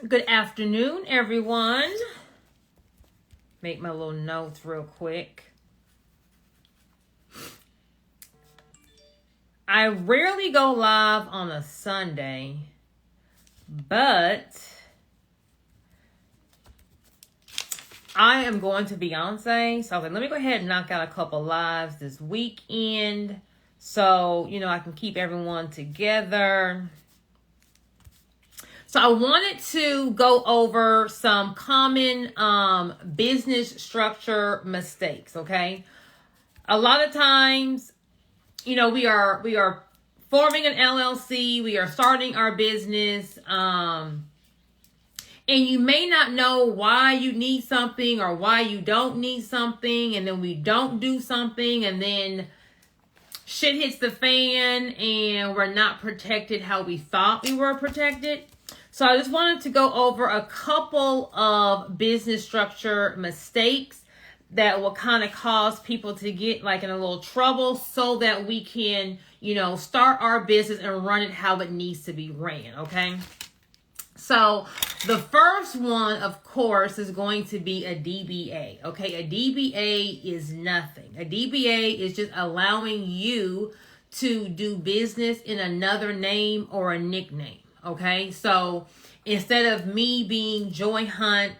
Good afternoon, everyone. Make my little notes real quick. I rarely go live on a Sunday, but I am going to Beyonce. So I was like, let me go ahead and knock out a couple lives this weekend so, I can keep everyone together. So I wanted to go over some common business structure mistakes, okay? A lot of times, we are forming an LLC, we are starting our business, and you may not know why you need something or why you don't need something, and then we don't do something, and then shit hits the fan, and we're not protected how we thought we were protected. So I just wanted to go over a couple of business structure mistakes that will kind of cause people to get in a little trouble so that we can, start our business and run it how it needs to be ran, okay? So the first one, of course, is going to be a DBA, okay? A DBA is nothing. A DBA is just allowing you to do business in another name or a nickname. Okay, so instead of me being Joy Hunt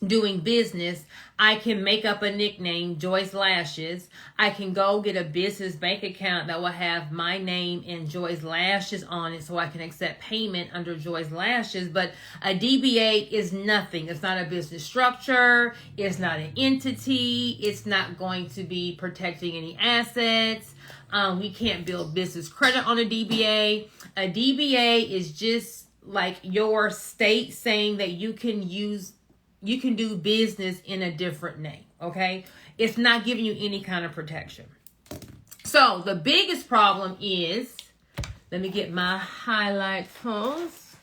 doing business, I can make up a nickname, Joy's Lashes. I can go get a business bank account that will have my name and Joy's Lashes on it so I can accept payment under Joy's Lashes. But a DBA is nothing. It's not a business structure. It's not an entity. It's not going to be protecting any assets. We can't build business credit on a DBA. A DBA is just like your state saying that you can do business in a different name, okay? It's not giving you any kind of protection. So the biggest problem is, let me get my highlight tools.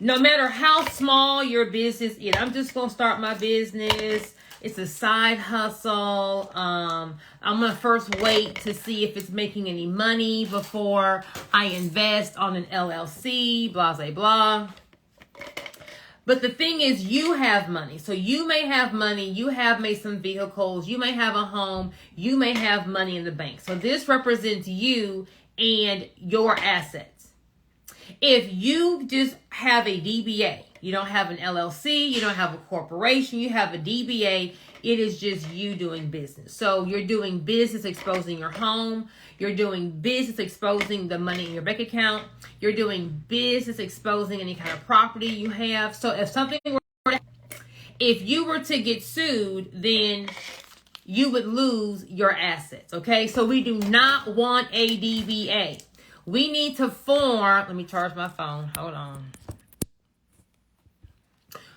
No matter how small your business is, I'm just going to start my business. It's a side hustle. I'm going to first wait to see if it's making any money before I invest on an LLC, blah, blah, blah. But the thing is, you have money. So you may have money. You have made some vehicles. You may have a home. You may have money in the bank. So this represents you and your assets. If you just have a DBA, you don't have an LLC, you don't have a corporation, you have a DBA, it is just you doing business. So you're doing business exposing your home, you're doing business exposing the money in your bank account, you're doing business exposing any kind of property you have. So if you were to get sued, then you would lose your assets, okay? So we do not want a DBA. We need to form, let me charge my phone, hold on.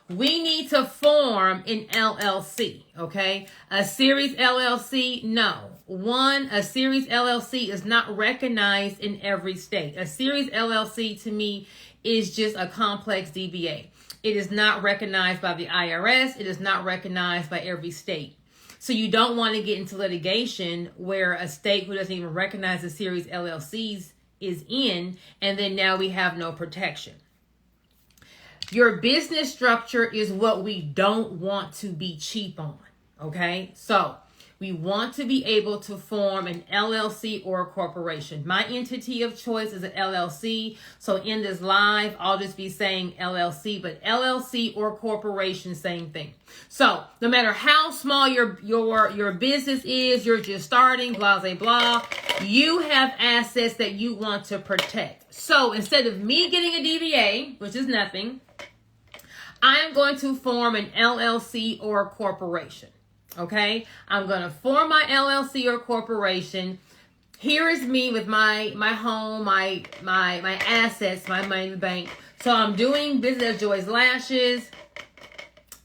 We need to form an LLC, okay? A series LLC, no. A series LLC is not recognized in every state. A series LLC to me is just a complex DBA. It is not recognized by the IRS. It is not recognized by every state. So you don't want to get into litigation where a state who doesn't even recognize a series LLCs is in, and then now we have no protection. Your business structure is what we don't want to be cheap on, okay? So we want to be able to form an LLC or a corporation. My entity of choice is an LLC. So in this live, I'll just be saying LLC, but LLC or corporation, same thing. So no matter how small your business is, you're just starting, blah, blah, blah, you have assets that you want to protect. So instead of me getting a DBA, which is nothing, I am going to form an LLC or a corporation. Okay, I'm going to form my LLC or corporation. Here is me with my home, my assets, my money in the bank. So I'm doing business as Joy's Lashes.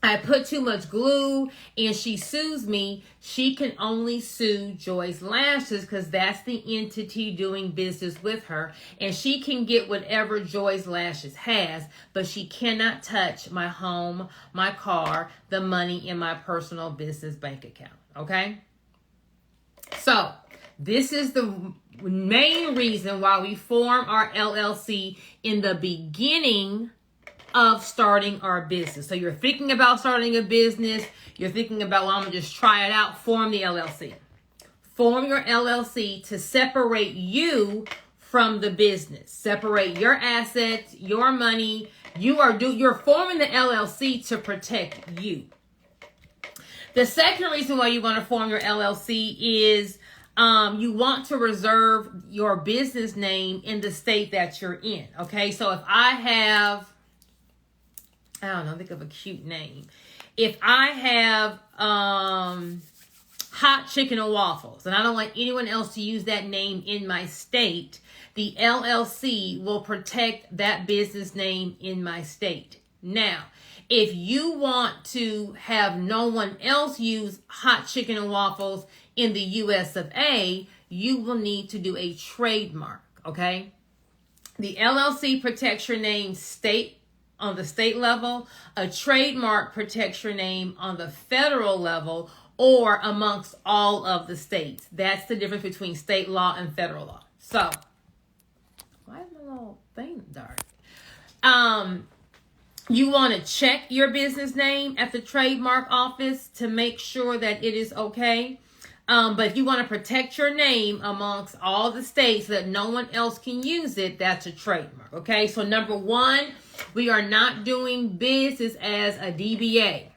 I put too much glue and she sues me. She can only sue Joy's Lashes because that's the entity doing business with her. And she can get whatever Joy's Lashes has, but she cannot touch my home, my car, the money in my personal business bank account. Okay? So this is the main reason why we form our LLC in the beginning of starting our business. So you're thinking about starting a business. You're thinking about, well, I'm going to just try it out. Form the LLC. Form your LLC to separate you from the business. Separate your assets, your money. You're forming the LLC to protect you. The second reason why you want to form your LLC is you want to reserve your business name in the state that you're in. Okay, so if I have, I don't know, think of a cute name. If I have hot chicken and waffles, and I don't want anyone else to use that name in my state, the LLC will protect that business name in my state. Now, if you want to have no one else use hot chicken and waffles in the US of A, you will need to do a trademark, okay? The LLC protects your name on the state level. A trademark protects your name on the federal level or amongst all of the states. That's the difference between state law and federal law. So, why is my little thing dark? You want to check your business name at the trademark office to make sure that it is okay. But if you want to protect your name amongst all the states so that no one else can use it, that's a trademark. Okay, so number one, we are not doing business as a DBA.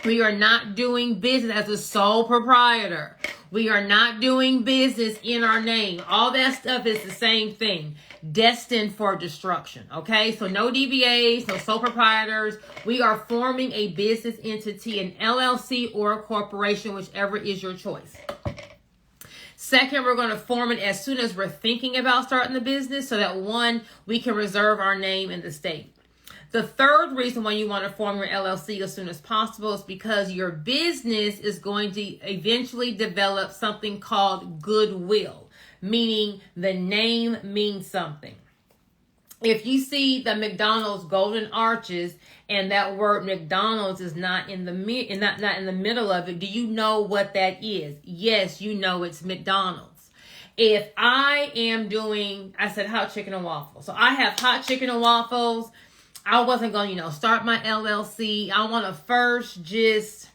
We are not doing business as a sole proprietor. We are not doing business in our name. All that stuff is the same thing. Destined for destruction. Okay, so no DBAs, no sole proprietors. We are forming a business entity, an LLC or a corporation, whichever is your choice. Second, we're going to form it as soon as we're thinking about starting the business so that one, we can reserve our name in the state. The third reason why you want to form your LLC as soon as possible is because your business is going to eventually develop something called goodwill, meaning the name means something. If you see the McDonald's golden arches and that word McDonald's is not in the not in the middle of it, do you know what that is? Yes, you know it's McDonald's. If I am doing, I said hot chicken and waffles. So I have hot chicken and waffles. I wasn't going to, start my LLC. I want to first just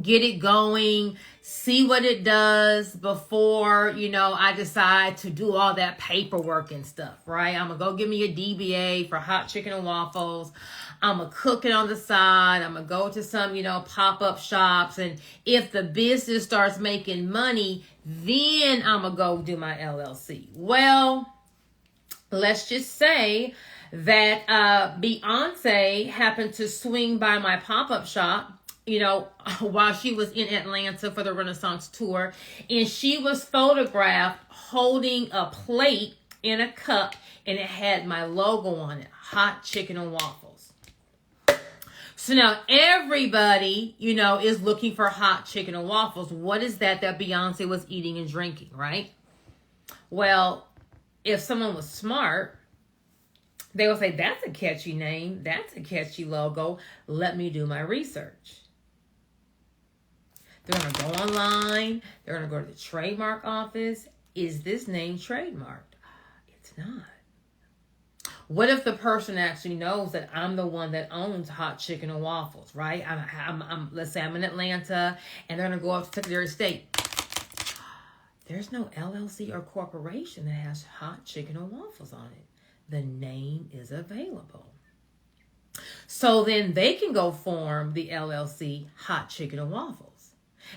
get it going, see what it does before, I decide to do all that paperwork and stuff, right? I'm going to go get me a DBA for hot chicken and waffles. I'm going to cook it on the side. I'm going to go to some, pop-up shops. And if the business starts making money, then I'm going to go do my LLC. Well, let's just say that Beyonce happened to swing by my pop-up shop, while she was in Atlanta for the Renaissance tour, and she was photographed holding a plate in a cup, and it had my logo on it, hot chicken and waffles. So now everybody, is looking for hot chicken and waffles. What is that Beyonce was eating and drinking, right? Well, if someone was smart, they will say, that's a catchy name. That's a catchy logo. Let me do my research. They're going to go online. They're going to go to the trademark office. Is this name trademarked? It's not. What if the person actually knows that I'm the one that owns hot chicken and waffles, right? Let's say I'm in Atlanta and they're going to go up to Secretary of State. There's no LLC or corporation that has hot chicken and waffles on it. The name is available. So then they can go form the LLC Hot Chicken and Waffles.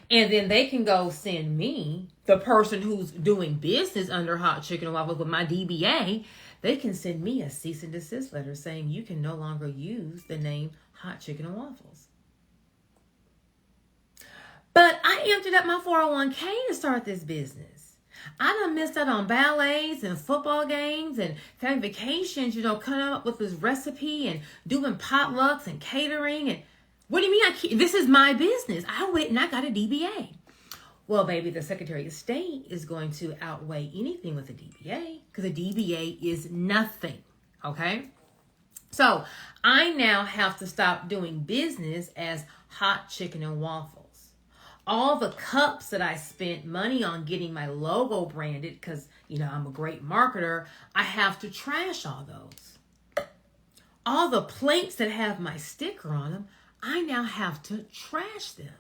And then they can go send me, the person who's doing business under Hot Chicken and Waffles with my DBA, they can send me a cease and desist letter saying you can no longer use the name Hot Chicken and Waffles. But I emptied up my 401k to start this business. I done missed out on ballets and football games and family vacations, coming up with this recipe and doing potlucks and catering. And what do you mean? This is my business. I went and I got a DBA. Well, baby, the Secretary of State is going to outweigh anything with a DBA because a DBA is nothing. Okay? So I now have to stop doing business as hot chicken and waffles. All the cups that I spent money on getting my logo branded because, I'm a great marketer, I have to trash all those. all the plates that have my sticker on them, I now have to trash them.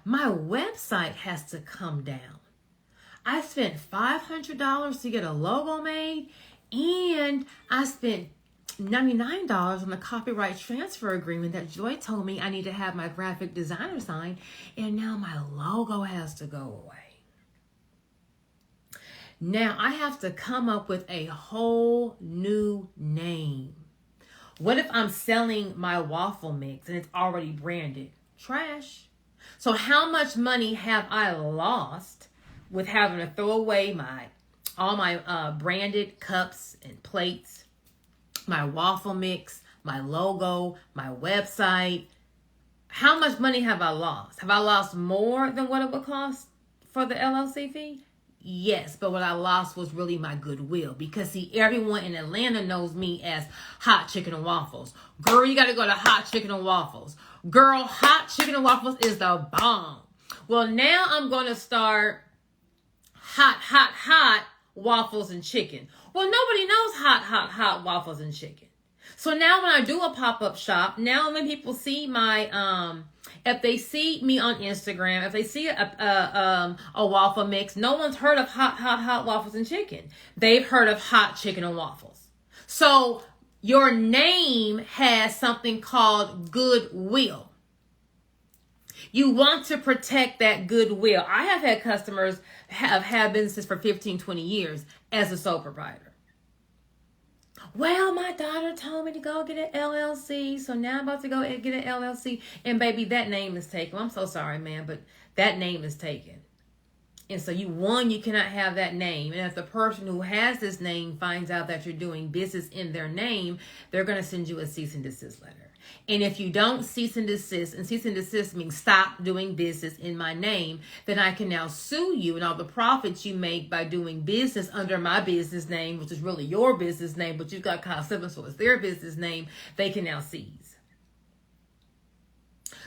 My website has to come down. I spent $500 to get a logo made, and I spent $99 on the copyright transfer agreement that Joy told me I need to have my graphic designer sign, and now my logo has to go away. Now I have to come up with a whole new name. What if I'm selling my waffle mix and it's already branded? Trash. So how much money have I lost with having to throw away all my branded cups and plates, my waffle mix, my logo, my website? How much money have I lost? Have I lost more than what it would cost for the LLC fee? Yes, but what I lost was really my goodwill, because see, everyone in Atlanta knows me as Hot Chicken and Waffles. Girl, you got to go to Hot Chicken and Waffles. Girl, Hot Chicken and Waffles is the bomb. Well, now I'm going to start hot waffles and chicken. Well, nobody knows hot waffles and chicken. So now when I do a pop-up shop, now when people see my, if they see me on Instagram, if they see a waffle mix, no one's heard of hot waffles and chicken. They've heard of Hot Chicken and Waffles. So your name has something called goodwill. You want to protect that goodwill. I have had customers have had businesses for 15, 20 years as a sole proprietor. Well, my daughter told me to go get an LLC, so now I'm about to go get an LLC. And baby, that name is taken. I'm so sorry, man, but that name is taken. And so you cannot have that name. And if the person who has this name finds out that you're doing business in their name, they're going to send you a cease and desist letter. And if you don't cease and desist means stop doing business in my name, then I can now sue you, and all the profits you make by doing business under my business name, which is really your business name, but you've got Kyle Simmons, so it's their business name, they can now seize.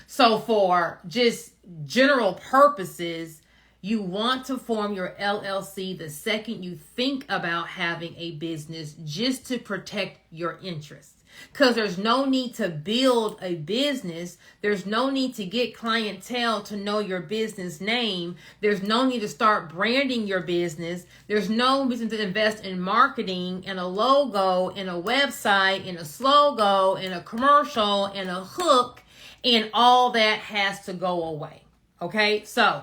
So for just general purposes, you want to form your LLC the second you think about having a business, just to protect your interests. Because there's no need to build a business. There's no need to get clientele to know your business name. There's no need to start branding your business. There's no reason to invest in marketing and a logo and a website and a slogan and a commercial and a hook, and all that has to go away. Okay, so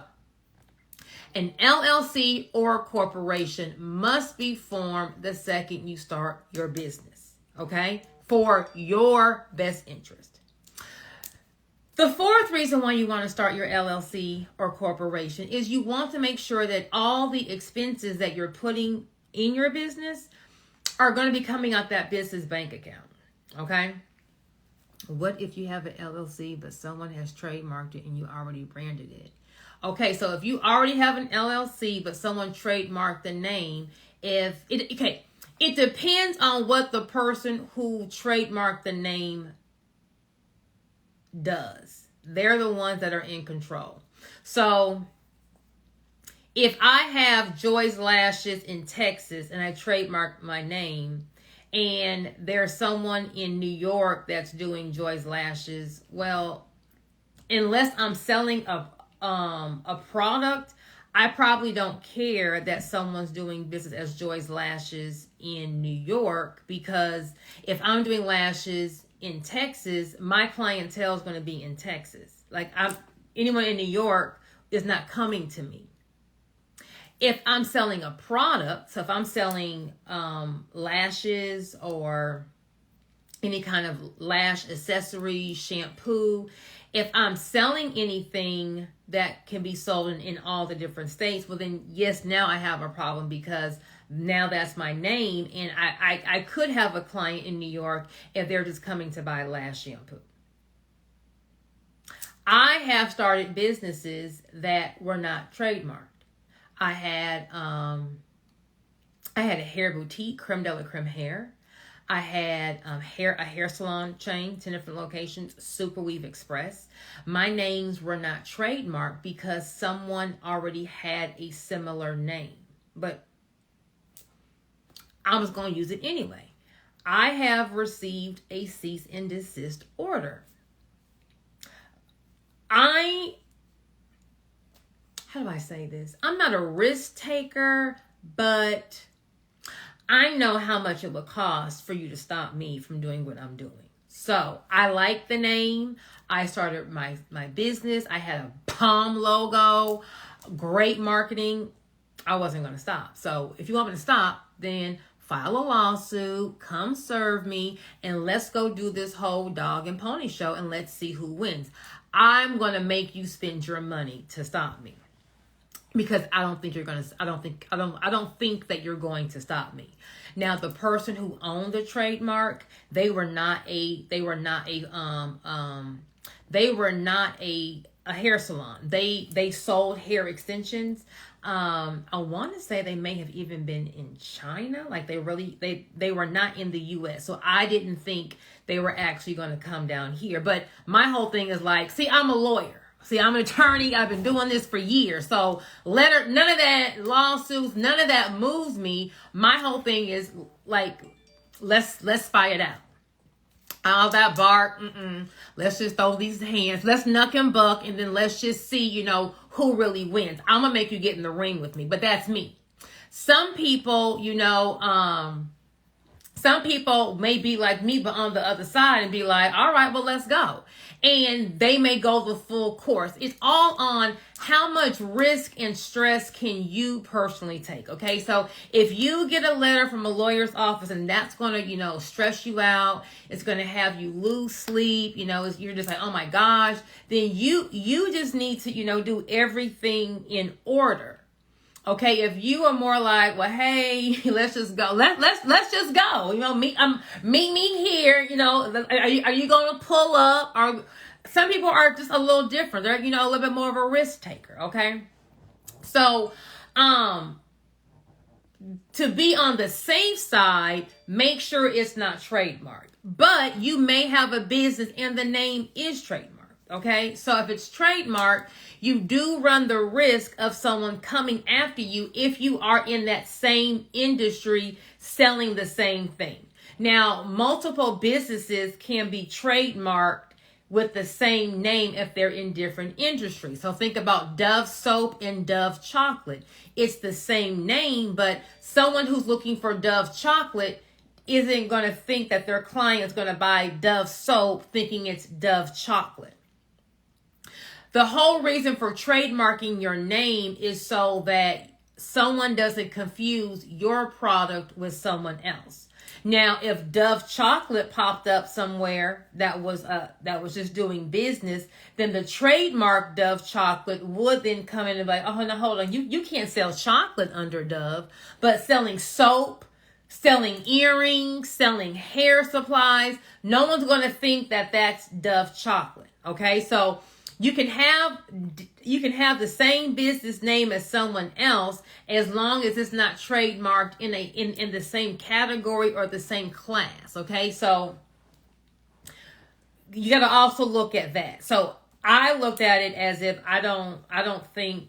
an LLC or a corporation must be formed the second you start your business. Okay, for your best interest. The fourth reason why you want to start your LLC or corporation is you want to make sure that all the expenses that you're putting in your business are going to be coming out that business bank account. Okay? What if you have an LLC but someone has trademarked it and you already branded it? Okay, so if you already have an LLC but someone trademarked the name, it depends on what the person who trademarked the name does. They're the ones that are in control. So if I have Joy's Lashes in Texas and I trademark my name, and there's someone in New York that's doing Joy's Lashes, well, unless I'm selling a product, I probably don't care that someone's doing business as Joy's Lashes in New York, because if I'm doing lashes in Texas, my clientele is going to be in Texas. Like anyone in New York is not coming to me. If I'm selling a product, so if I'm selling lashes or any kind of lash accessory, shampoo, if I'm selling anything that can be sold in all the different states, well then, yes, now I have a problem, because now that's my name, and I could have a client in New York if they're just coming to buy lash shampoo. I have started businesses that were not trademarked. I had a hair boutique, Creme de la Creme Hair. I had a hair salon chain, 10 different locations, Super Weave Express. My names were not trademarked because someone already had a similar name, but I was going to use it anyway. I have received a cease and desist order. How do I say this? I'm not a risk taker, but I know how much it would cost for you to stop me from doing what I'm doing. So I like the name. I started my business. I had a palm logo, great marketing. I wasn't going to stop. So if you want me to stop, then file a lawsuit, come serve me, and let's go do this whole dog and pony show, and let's see who wins. I'm going to make you spend your money to stop me, because I don't think that you're going to stop me. Now, the person who owned the trademark, they were not a hair salon. They sold hair extensions. I want to say they may have even been in China. Like they were not in the US. So I didn't think they were actually going to come down here. But my whole thing is like, see, I'm a lawyer. See, I'm an attorney. I've been doing this for years. So none of that lawsuits, none of that moves me. My whole thing is like, let's fight it out. All that bark, let's just throw these hands. Let's knuck and buck, and then let's just see, who really wins. I'm going to make you get in the ring with me, but that's me. Some people, some people may be like me, but on the other side and be like, all right, well, let's go. And they may go the full course. It's all on how much risk and stress can you personally take. Okay. So if you get a letter from a lawyer's office and that's going to, stress you out, it's going to have you lose sleep, you're just like, oh my gosh, then you just need to, do everything in order. Okay, if you are more like, well, hey, let's just go. Let's just go. Meet me here. Are you going to pull up? Or some people are just a little different. They're a little bit more of a risk taker. Okay, so to be on the safe side, make sure it's not trademarked. But you may have a business and the name is trademarked. Okay, so if it's trademarked, you do run the risk of someone coming after you if you are in that same industry selling the same thing. Now, multiple businesses can be trademarked with the same name if they're in different industries. So think about Dove soap and Dove chocolate. It's the same name, but someone who's looking for Dove chocolate isn't going to think that their client is going to buy Dove soap thinking it's Dove chocolate. The whole reason for trademarking your name is so that someone doesn't confuse your product with someone else. Now, if Dove chocolate popped up somewhere that was just doing business, then the trademark Dove chocolate would then come in and be like, oh, no, hold on, you can't sell chocolate under Dove, but selling soap, selling earrings, selling hair supplies, no one's going to think that that's Dove chocolate. Okay, so you can have the same business name as someone else as long as it's not trademarked in the same category or the same class. Okay, so you got to also look at that. So I looked at it as if I don't think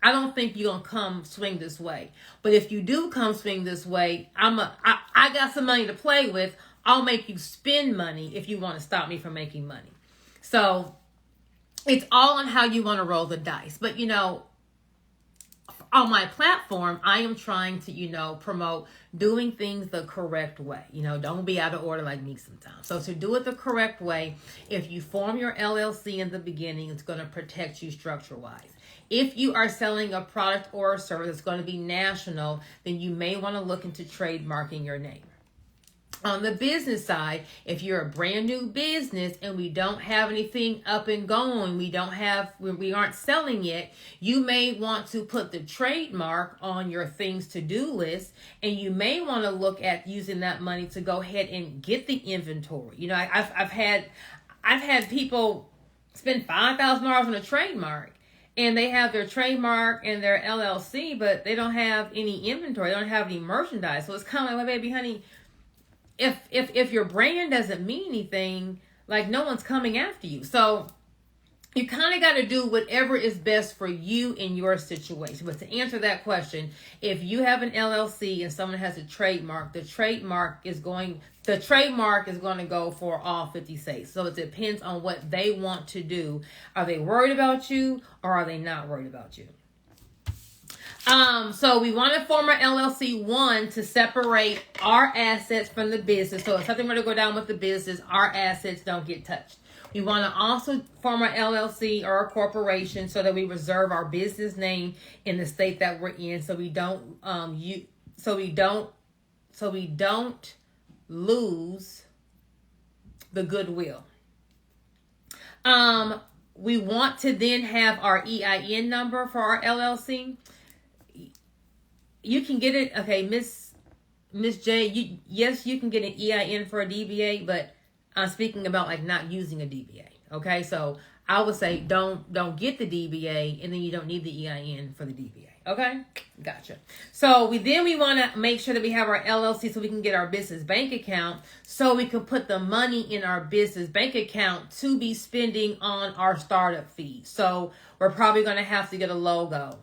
you're gonna come swing this way. But if you do come swing this way, I got some money to play with. I'll make you spend money if you want to stop me from making money. So it's all on how you want to roll the dice. But, on my platform, I am trying to, promote doing things the correct way. Don't be out of order like me sometimes. So to do it the correct way, if you form your LLC in the beginning, it's going to protect you structure-wise. If you are selling a product or a service that's going to be national, then you may want to look into trademarking your name. On the business side, if you're a brand new business and we don't have anything up and going, we aren't selling yet, you may want to put the trademark on your things to do list, and you may want to look at using that money to go ahead and get the inventory. I've had people spend $5,000 on a trademark, and they have their trademark and their LLC, but they don't have any inventory, they don't have any merchandise. So it's kind of like, well, baby, honey, if your brand doesn't mean anything, like no one's coming after you. So you kind of got to do whatever is best for you in your situation. But to answer that question, if you have an LLC and someone has a trademark, the trademark is going to go for all 50 states. So it depends on what they want to do. Are they worried about you or are they not worried about you? So we want to form our LLC, one, to separate our assets from the business. So if something were to go down with the business, our assets don't get touched. We want to also form our LLC or a corporation so that we reserve our business name in the state that we're in, so we don't lose the goodwill. We want to then have our EIN number for our LLC. You can get it, okay, Miss J. Yes, you can get an EIN for a DBA, but I'm speaking about like not using a DBA. Okay, so I would say don't get the DBA, and then you don't need the EIN for the DBA. Okay, gotcha. So we want to make sure that we have our LLC so we can get our business bank account, so we can put the money in our business bank account to be spending on our startup fees. So we're probably going to have to get a logo.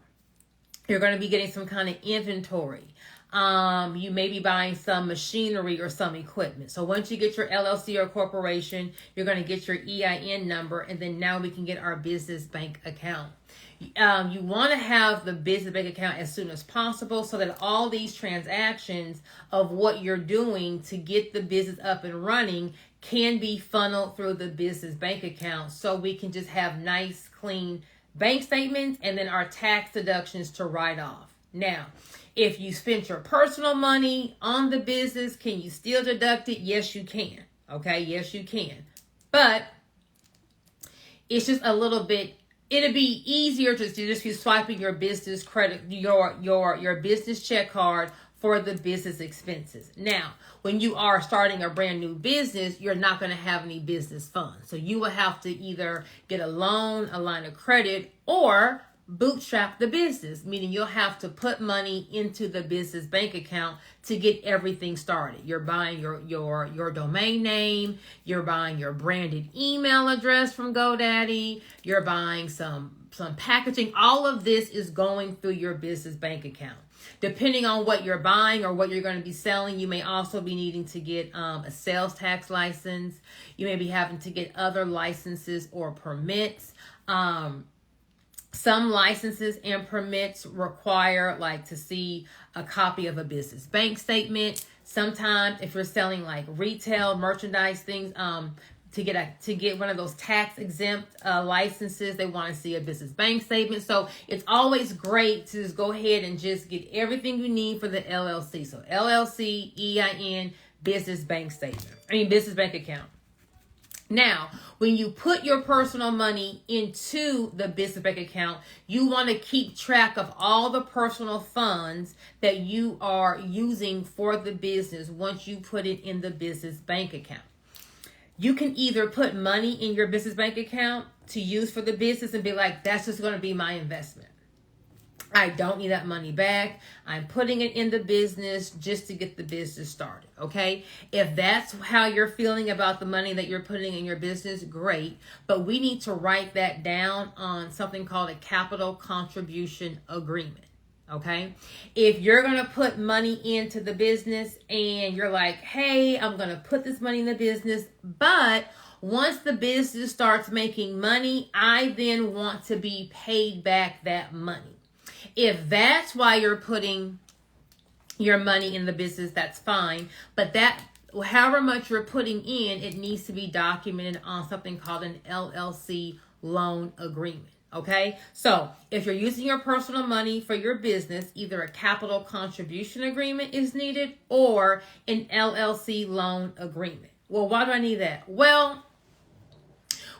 You're going to be getting some kind of inventory. You may be buying some machinery or some equipment. So once you get your LLC or corporation, you're going to get your EIN number, and then now we can get our business bank account. You want to have the business bank account as soon as possible so that all these transactions of what you're doing to get the business up and running can be funneled through the business bank account, so we can just have nice, clean bank statements and then our tax deductions to write off. Now, if you spent your personal money on the business, can you still deduct it? Yes, you can. Okay, yes, you can. But it's just a little bit, it'll be easier to just be swiping your business credit, your business check card for the business expenses. Now, when you are starting a brand new business, you're not going to have any business funds. So you will have to either get a loan, a line of credit, or bootstrap the business, meaning you'll have to put money into the business bank account to get everything started. You're buying your domain name, you're buying your branded email address from GoDaddy, you're buying some packaging. All of this is going through your business bank account. Depending on what you're buying or what you're going to be selling, you may also be needing to get a sales tax license. You may be having to get other licenses or permits. Some licenses and permits require like to see a copy of a business bank statement. Sometimes if you're selling like retail merchandise things, to get one of those tax exempt licenses, they want to see a business bank statement. So it's always great to just go ahead and just get everything you need for the LLC. So LLC, EIN, business bank account. Now, when you put your personal money into the business bank account, you want to keep track of all the personal funds that you are using for the business once you put it in the business bank account. You can either put money in your business bank account to use for the business and be like, that's just going to be my investment. I don't need that money back. I'm putting it in the business just to get the business started, okay? If that's how you're feeling about the money that you're putting in your business, great. But we need to write that down on something called a capital contribution agreement, okay? If you're going to put money into the business and you're like, hey, I'm going to put this money in the business, but once the business starts making money, I then want to be paid back that money. If that's why you're putting your money in the business, that's fine. But that, however much you're putting in, it needs to be documented on something called an LLC loan agreement. Okay? So if you're using your personal money for your business, either a capital contribution agreement is needed or an LLC loan agreement. Well, why do I need that? Well,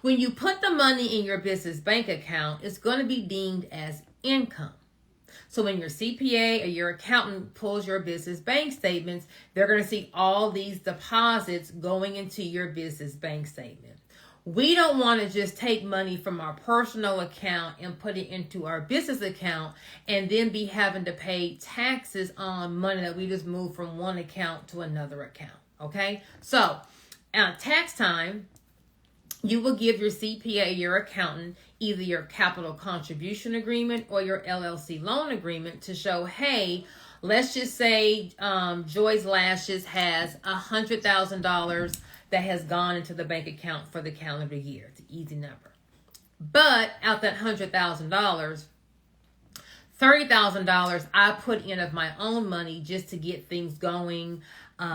when you put the money in your business bank account, it's going to be deemed as income. So when your CPA or your accountant pulls your business bank statements, they're going to see all these deposits going into your business bank statement. We don't want to just take money from our personal account and put it into our business account and then be having to pay taxes on money that we just moved from one account to another account. Okay? So, tax time, you will give your CPA, your accountant, either your capital contribution agreement or your LLC loan agreement to show, hey, let's just say Joy's Lashes has $100,000 that has gone into the bank account for the calendar year. It's an easy number. But out that $100,000, $30,000 I put in of my own money just to get things going.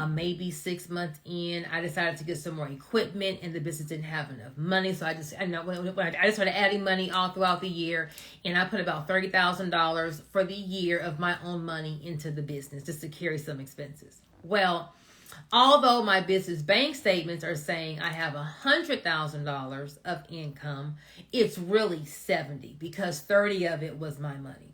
Maybe 6 months in, I decided to get some more equipment, and the business didn't have enough money. So I just started adding money all throughout the year, and I put about $30,000 for the year of my own money into the business just to carry some expenses. Well, although my business bank statements are saying I have $100,000 of income, it's really 70 because 30 of it was my money.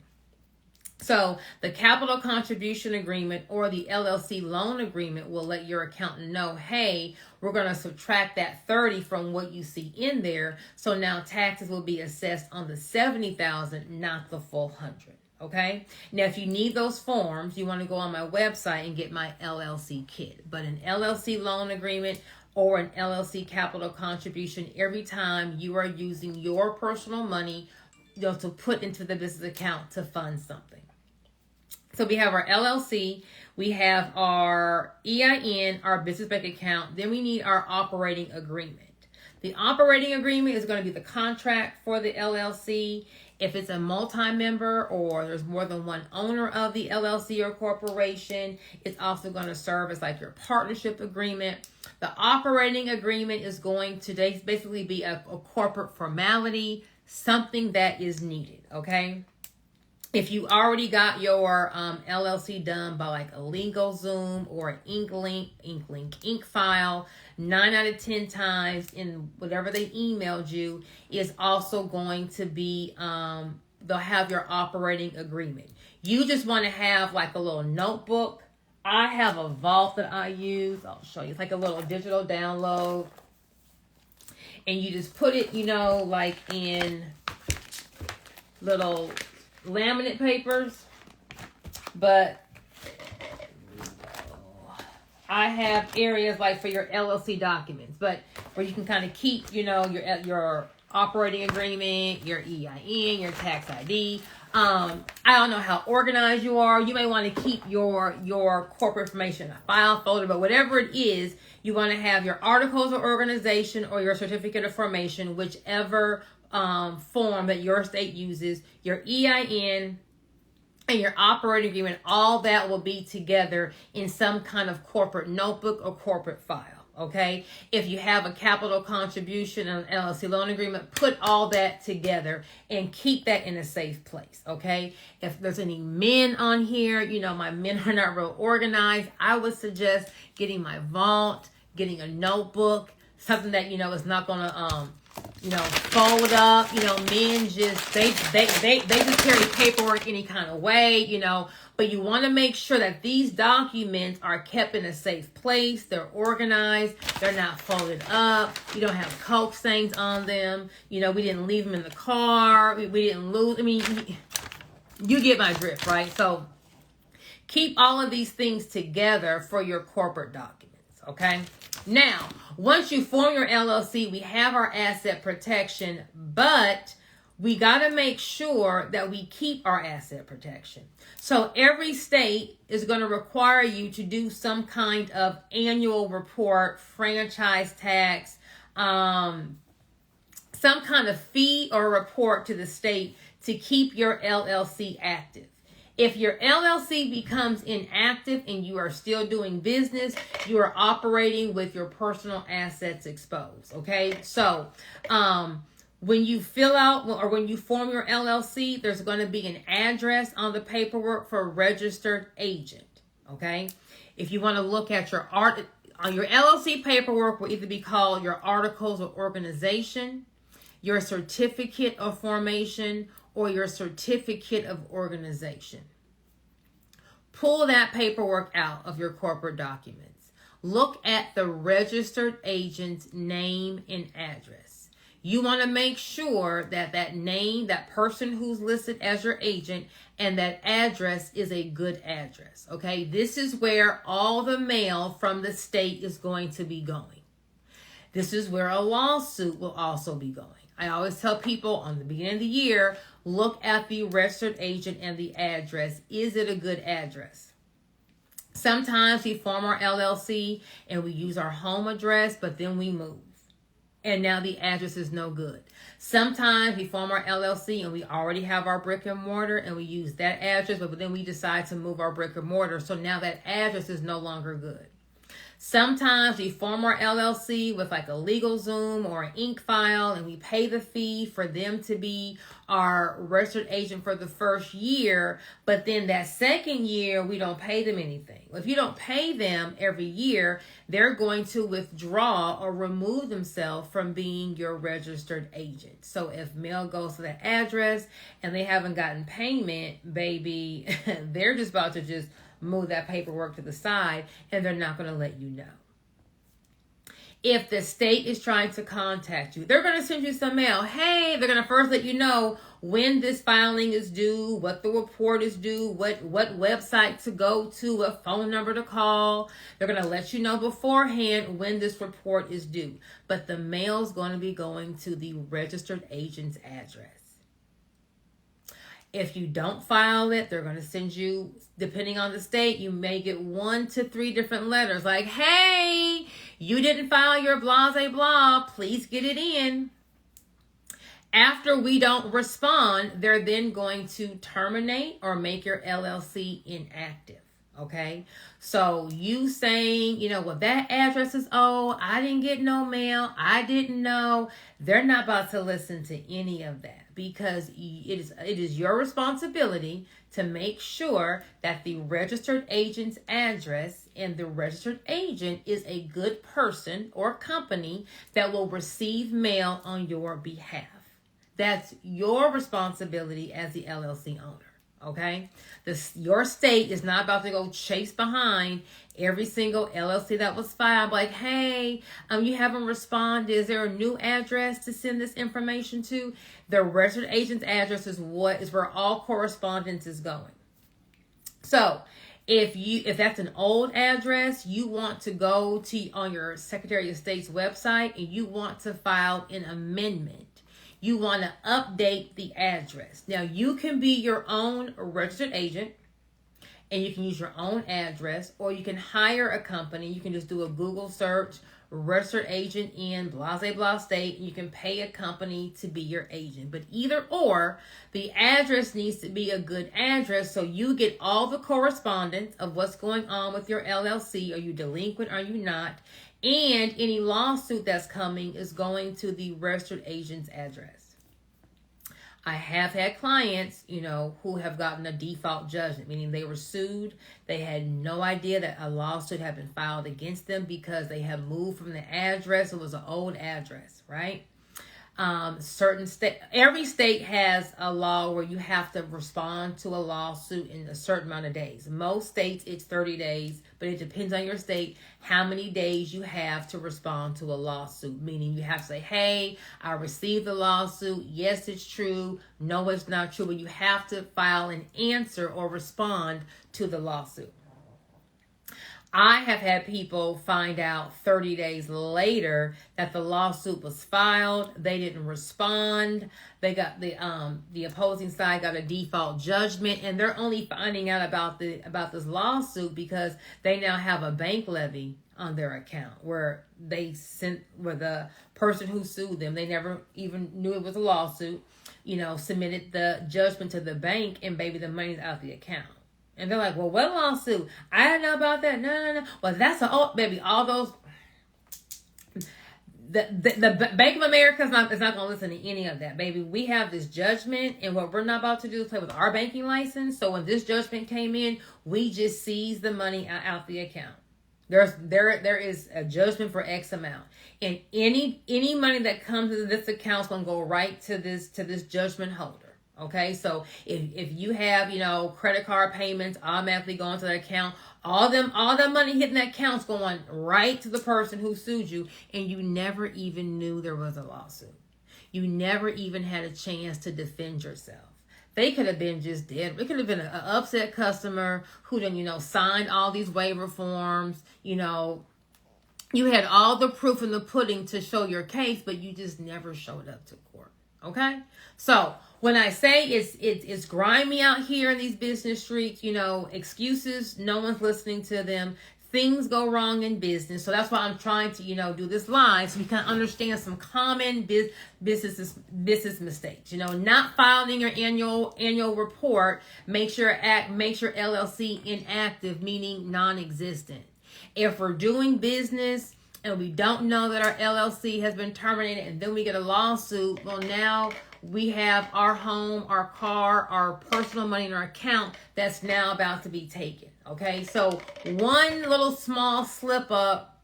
So the capital contribution agreement or the LLC loan agreement will let your accountant know, hey, we're going to subtract that 30 from what you see in there. So now taxes will be assessed on the 70,000, not the full 100. Okay. Now, if you need those forms, you want to go on my website and get my LLC kit. But an LLC loan agreement or an LLC capital contribution, every time you are using your personal money, to put into the business account to fund something. So we have our LLC, we have our EIN, our business bank account, then we need our operating agreement. The operating agreement is going to be the contract for the LLC. If it's a multi-member or there's more than one owner of the LLC or corporation, it's also going to serve as like your partnership agreement. The operating agreement is going to basically be a corporate formality, something that is needed, okay? If you already got your LLC done by like a LegalZoom or an Ink file, 9 out of 10 times in whatever they emailed you is also going to be, they'll have your operating agreement. You just want to have like a little notebook. I have a vault that I use. I'll show you. It's like a little digital download. And you just put it, like in little laminate papers, but I have areas like for your LLC documents, but where you can kind of keep, your operating agreement, your EIN, your tax ID. I don't know how organized you are. You may want to keep your corporate information in a file folder, but whatever it is, you want to have your articles of organization or your certificate of formation, whichever form that your state uses, your EIN and your operating agreement, all that will be together in some kind of corporate notebook or corporate file. Okay. If you have a capital contribution and an LLC loan agreement, put all that together and keep that in a safe place. Okay. If there's any men on here, my men are not real organized. I would suggest getting my vault, getting a notebook, something that, is not going to, fold up, men just, they just carry paperwork any kind of way, but you want to make sure that these documents are kept in a safe place. They're organized. They're not folded up. You don't have Coke stains on them. We didn't leave them in the car. We didn't lose. You get my drift, right? So keep all of these things together for your corporate documents. Okay. Now, once you form your LLC, we have our asset protection, but we got to make sure that we keep our asset protection. So every state is going to require you to do some kind of annual report, franchise tax, some kind of fee or report to the state to keep your LLC active. If your LLC becomes inactive and you are still doing business, you are operating with your personal assets exposed. Okay. So, when you fill out or when you form your LLC, there's going to be an address on the paperwork for a registered agent. Okay. If you want to look at your LLC paperwork will either be called your articles of organization, your certificate of formation, or your certificate of organization. Pull that paperwork out of your corporate documents. Look at the registered agent's name and address. You want to make sure that that name, that person who's listed as your agent, and that address is a good address. Okay, this is where all the mail from the state is going to be going. This is where a lawsuit will also be going. I always tell people on the beginning of the year, look at the registered agent and the address. Is it a good address? Sometimes we form our LLC and we use our home address, but then we move. And now the address is no good. Sometimes we form our LLC and we already have our brick and mortar and we use that address, but then we decide to move our brick and mortar. So now that address is no longer good. Sometimes we form our LLC with like a LegalZoom or an ink file and we pay the fee for them to be our registered agent for the first year. But then that second year, we don't pay them anything. If you don't pay them every year, they're going to withdraw or remove themselves from being your registered agent. So if mail goes to that address and they haven't gotten payment, baby, they're just about to just move that paperwork to the side and they're not going to let you know. If the state is trying to contact you, they're going to send you some mail. Hey, they're going to first let you know when this filing is due, what the report is due, what website to go to, what phone number to call. They're going to let you know beforehand when this report is due. But the mail is going to be going to the registered agent's address. If you don't file it, they're going to send you, depending on the state, you may get 1 to 3 different letters like, hey, you didn't file your blah, blah, blah. Please get it in. After we don't respond, they're then going to terminate or make your LLC inactive. Okay, so you saying, well, that address is old. I didn't get no mail. I didn't know. They're not about to listen to any of that because it is your responsibility to make sure that the registered agent's address and the registered agent is a good person or company that will receive mail on your behalf. That's your responsibility as the LLC owner. Okay, your state is not about to go chase behind every single LLC that was filed. Like, hey, you haven't responded. Is there a new address to send this information to? The registered agent's address is where all correspondence is going. So, if that's an old address, you want to go on your Secretary of State's website and you want to file an amendment. You want to update the address. Now, you can be your own registered agent and you can use your own address, or you can hire a company. You can just do a Google search, registered agent in blah, blah, blah state, and you can pay a company to be your agent. But either or, the address needs to be a good address so you get all the correspondence of what's going on with your LLC. Are you delinquent? Are you not? And any lawsuit that's coming is going to the registered agent's address. I have had clients, who have gotten a default judgment, meaning they were sued. They had no idea that a lawsuit had been filed against them because they had moved from the address. It was an old address, right? Every state has a law where you have to respond to a lawsuit in a certain amount of days. Most states it's 30 days, but it depends on your state how many days you have to respond to a lawsuit. Meaning you have to say, hey, I received the lawsuit. Yes, it's true. No, it's not true. But you have to file an answer or respond to the lawsuit. I have had people find out 30 days later that the lawsuit was filed. They didn't respond. They got the opposing side got a default judgment, and they're only finding out about this lawsuit because they now have a bank levy on their account where the person who sued them, they never even knew it was a lawsuit, submitted the judgment to the bank, and baby, the money's out the account. And they're like, well, what lawsuit? I didn't know about that. No. Well, that's baby, all those. The Bank of America is not going to listen to any of that, baby. We have this judgment, and what we're not about to do is play with our banking license. So when this judgment came in, we just seized the money out the account. There is a judgment for X amount, and any money that comes into this account is going to go right to this judgment holder. Okay, so if you have, credit card payments automatically going to the account, all that money hitting that account's going right to the person who sued you, and you never even knew there was a lawsuit. You never even had a chance to defend yourself. They could have been just dead. It could have been an upset customer who then, signed all these waiver forms, You had all the proof in the pudding to show your case, but you just never showed up to court. Okay? So when I say it's grimy out here in these business streets, excuses, no one's listening to them. Things go wrong in business. So that's why I'm trying to, do this live so we can understand some common business mistakes. Not filing your annual report makes your LLC inactive, meaning non-existent. If we're doing business and we don't know that our LLC has been terminated and then we get a lawsuit, well, now we have our home, our car, our personal money in our account that's now about to be taken. Okay, so one little small slip up,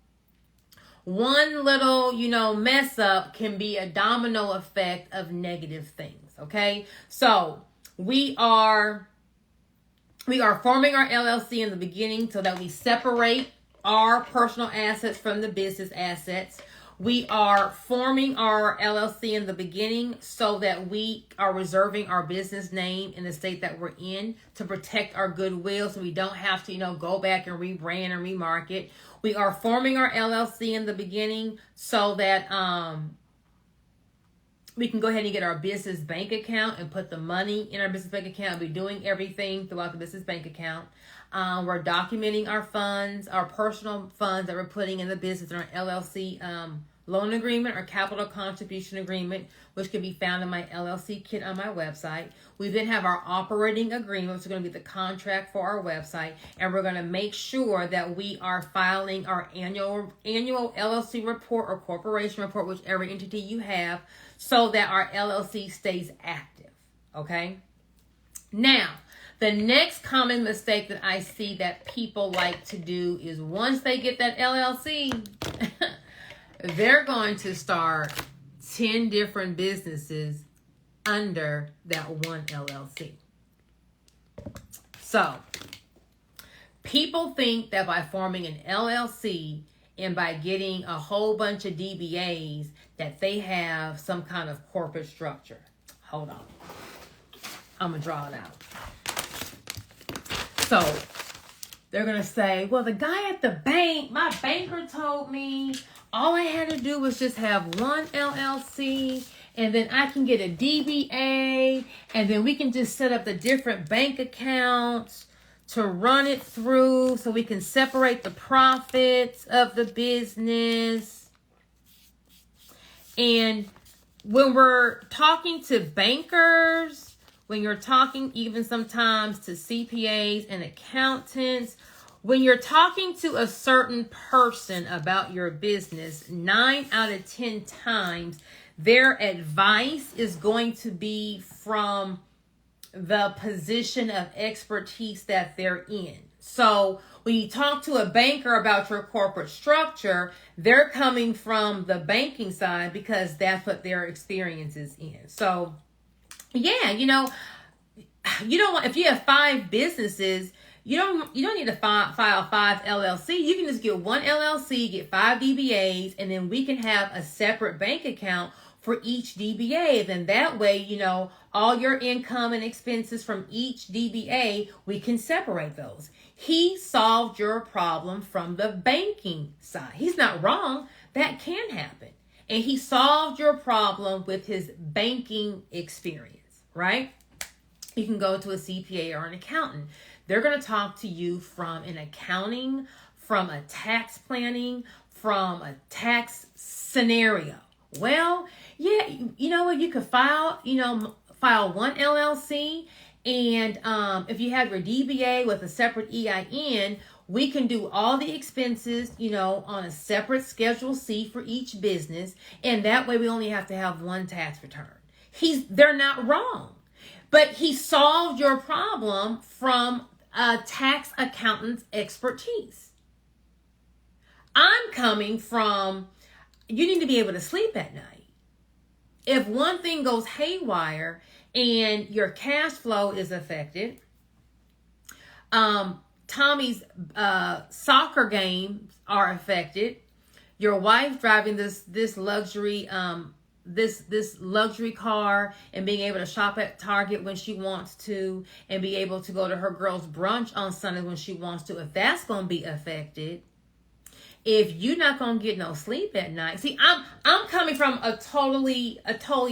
one little, mess up can be a domino effect of negative things. Okay, so we are forming our LLC in the beginning so that we separate our personal assets from the business assets. We are forming our LLC in the beginning so that we are reserving our business name in the state that we're in to protect our goodwill so we don't have to, go back and rebrand and remarket. We are forming our LLC in the beginning so that we can go ahead and get our business bank account and put the money in our business bank account. We're doing everything throughout the business bank account. We're documenting our funds, our personal funds that we're putting in the business in our LLC loan agreement or capital contribution agreement, which can be found in my LLC kit on my website. We then have our operating agreement, which is going to be the contract for our website, and we're going to make sure that we are filing our annual LLC report or corporation report, whichever entity you have, so that our LLC stays active. Okay? Now, the next common mistake that I see that people like to do is once they get that LLC, they're going to start 10 different businesses under that one LLC. So, people think that by forming an LLC and by getting a whole bunch of DBAs that they have some kind of corporate structure. Hold on. I'm going to draw it out. So, they're going to say, well, the guy at the bank, my banker told me all I had to do was just have one LLC, and then I can get a DBA, and then we can just set up the different bank accounts to run it through so we can separate the profits of the business. And when we're talking to bankers, when you're talking even sometimes to CPAs and accountants, when you're talking to a certain person about your business, 9 out of 10 times, their advice is going to be from the position of expertise that they're in. So when you talk to a banker about your corporate structure, they're coming from the banking side because that's what their experience is in. So yeah, you don't want, if you have 5 businesses, you don't need to file 5 LLC. You can just get one LLC, get 5 DBAs, and then we can have a separate bank account for each DBA. Then that way, all your income and expenses from each DBA, we can separate those. He solved your problem from the banking side. He's not wrong. That can happen. And he solved your problem with his banking experience, right? You can go to a CPA or an accountant. They're going to talk to you from an accounting, from a tax planning, from a tax scenario. Well, yeah, you know what? You could file one LLC, and if you have your DBA with a separate EIN, we can do all the expenses, on a separate Schedule C for each business, and that way we only have to have one tax return. They're not wrong, but he solved your problem from a tax accountant's expertise. I'm coming from, you need to be able to sleep at night. If one thing goes haywire and your cash flow is affected, Tommy's soccer games are affected, your wife driving this luxury this luxury car and being able to shop at Target when she wants to and be able to go to her girls' brunch on Sunday when she wants to, if that's going to be affected, if you're not gonna get no sleep at night, see, I'm coming from a totally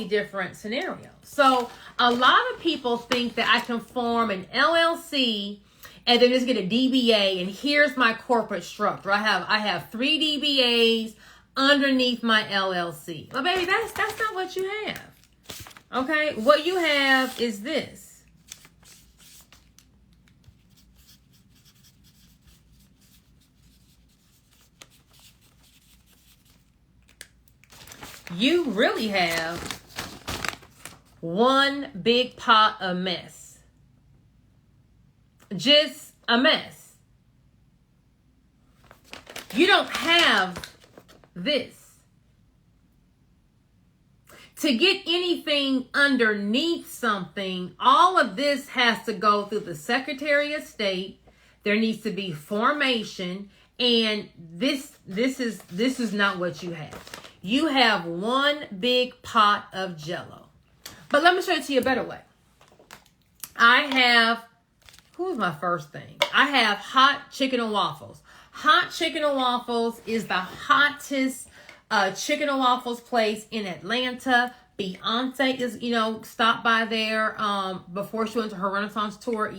different scenario. So a lot of people think that I can form an LLC and then just get a DBA, and here's my corporate structure. I have 3 DBAs underneath my LLC. Well, baby, that's not what you have. Okay, what you have is this. You really have one big pot of mess. Just a mess. You don't have this. To get anything underneath something, all of this has to go through the Secretary of State. There needs to be formation, and this is not what you have. You have one big pot of Jell-O. But let me show it to you a better way. Who's my first thing? I have hot chicken and waffles. Hot chicken and waffles is the hottest chicken and waffles place in Atlanta. Beyonce is, stopped by there before she went to her Renaissance tour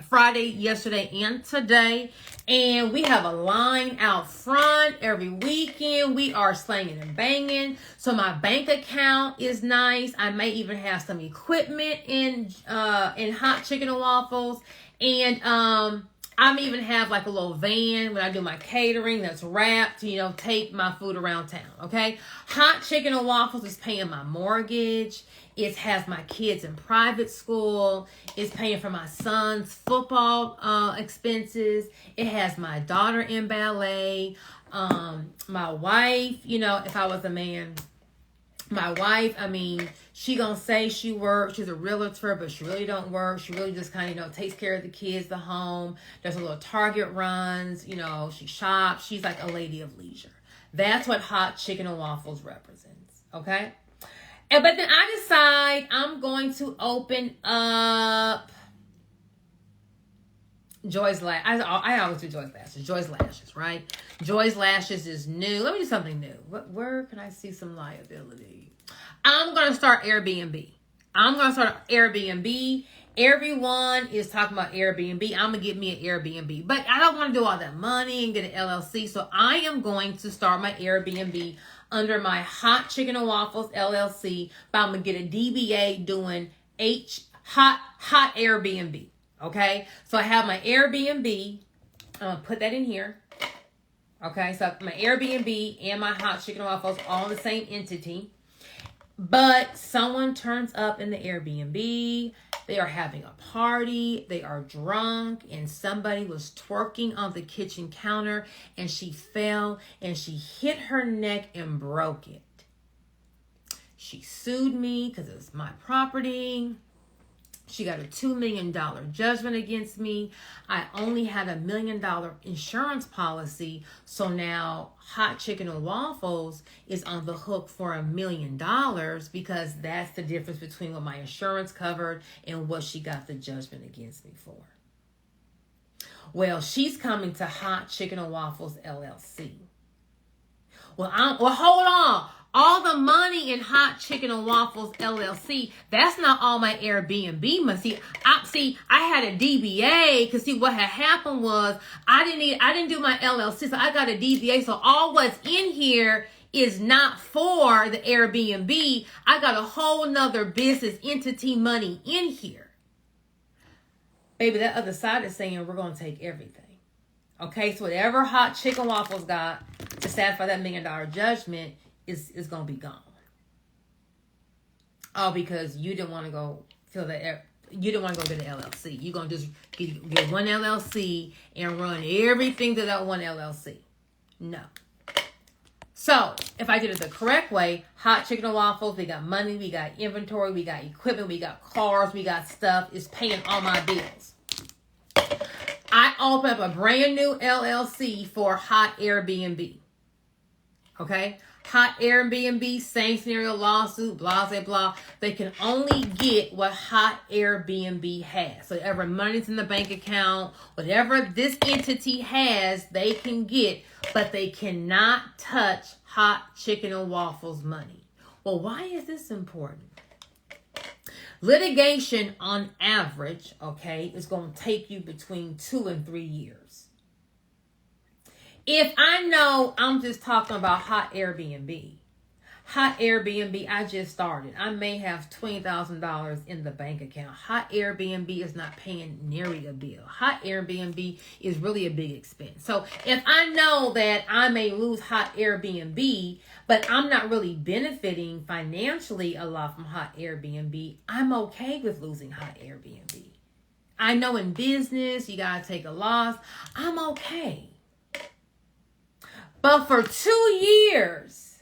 Friday, yesterday, and today. And we have a line out front every weekend. We are slanging and banging. So my bank account is nice. I may even have some equipment in hot chicken and waffles. And I even have like a little van when I do my catering that's wrapped to, take my food around town. Okay. Hot chicken and waffles is paying my mortgage. It has my kids in private school. It's paying for my son's football expenses. It has my daughter in ballet. My wife, if I was a man, my wife, she gonna say she works. She's a realtor, but she really don't work. She really just kind of, takes care of the kids, the home. There's a little Target runs. She shops. She's like a lady of leisure. That's what hot chicken and waffles represents. Okay. But then I decide I'm going to open up Joy's Lashes. I always do Joy's Lashes. Joy's Lashes, right? Joy's Lashes is new. Let me do something new. Where can I see some liability? I'm going to start Airbnb. Everyone is talking about Airbnb. I'm going to get me an Airbnb. But I don't want to do all that money and get an LLC. So I am going to start my Airbnb under my Hot Chicken and Waffles LLC. But I'm going to get a DBA doing hot Airbnb. Okay. So I have my Airbnb. I'm going to put that in here. Okay. So my Airbnb and my Hot Chicken and Waffles all in the same entity. But someone turns up in the Airbnb. They are having a party. They are drunk. And somebody was twerking on the kitchen counter. And she fell. And she hit her neck and broke it. She sued me because it was my property. She got a $2 million judgment against me. I only had $1 million insurance policy. So now Hot Chicken and Waffles is on the hook for $1 million because that's the difference between what my insurance covered and what she got the judgment against me for. Well, she's coming to Hot Chicken and Waffles LLC. Well, hold on. All the money in Hot Chicken and Waffles LLC, that's not all my Airbnb money. I had a DBA because what had happened was I didn't do my LLC, so I got a DBA. So all what's in here is not for the Airbnb. I got a whole nother business entity money in here. Baby, that other side is saying we're going to take everything. Okay, so whatever Hot Chicken Waffles got to satisfy that $1 million judgment is going to be gone. All because you didn't want to go you didn't want to go get an LLC. You're going to just get one LLC and run everything to that one LLC. No. So, if I did it the correct way, Hot Chicken and Waffles, we got money, we got inventory, we got equipment, we got cars, we got stuff. It's paying all my bills. I open up a brand new LLC for Hot Airbnb. Okay? Hot Airbnb, same scenario, lawsuit, blah, blah, blah. They can only get what hot Airbnb has. So whatever money's in the bank account, whatever this entity has, they can get, but they cannot touch hot chicken and waffles money. Well, why is this important? Litigation on average, okay, is going to take you between 2 and 3 years. If I know, I'm just talking about hot Airbnb. Hot Airbnb, I just started. I may have $20,000 in the bank account. Hot Airbnb is not paying nearly a bill. Hot Airbnb is really a big expense. So if I know that I may lose hot Airbnb, but I'm not really benefiting financially a lot from hot Airbnb, I'm okay with losing hot Airbnb. I know in business, you got to take a loss. I'm okay. But for 2 years,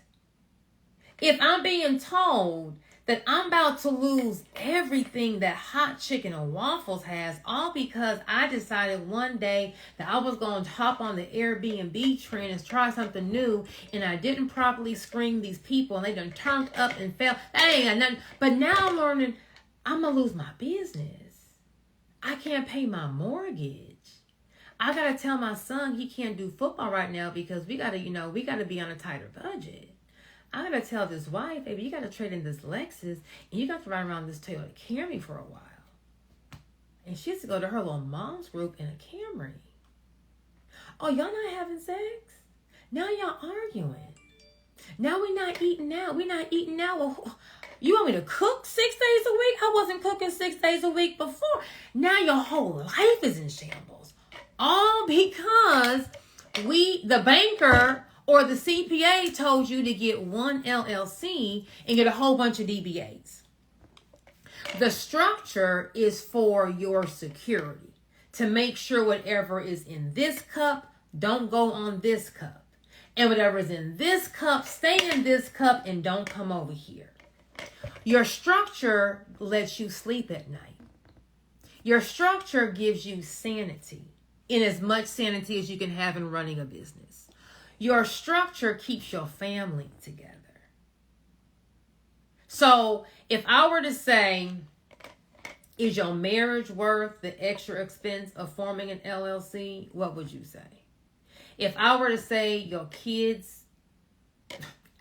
if I'm being told that I'm about to lose everything that hot chicken and waffles has, all because I decided one day that I was going to hop on the Airbnb trend and try something new, and I didn't properly screen these people, and they done turned up and fell. That ain't got nothing. But now I'm learning I'm going to lose my business. I can't pay my mortgage. I got to tell my son he can't do football right now because we got to be on a tighter budget. I got to tell this wife, baby, you got to trade in this Lexus and you got to ride around this Toyota Camry for a while. And she used to go to her little mom's group in a Camry. Oh, y'all not having sex? Now y'all arguing. Now we not eating out. We not eating out. Well, you want me to cook 6 days a week? I wasn't cooking 6 days a week before. Now your whole life is in shambles. All because the banker or the CPA told you to get one LLC and get a whole bunch of DBAs. The structure is for your security, to make sure whatever is in this cup don't go on this cup. And whatever is in this cup, stay in this cup and don't come over here. Your structure lets you sleep at night. Your structure gives you sanity. In as much sanity as you can have in running a business. Your structure keeps your family together. So if I were to say, is your marriage worth the extra expense of forming an LLC? What would you say? If I were to say your kids'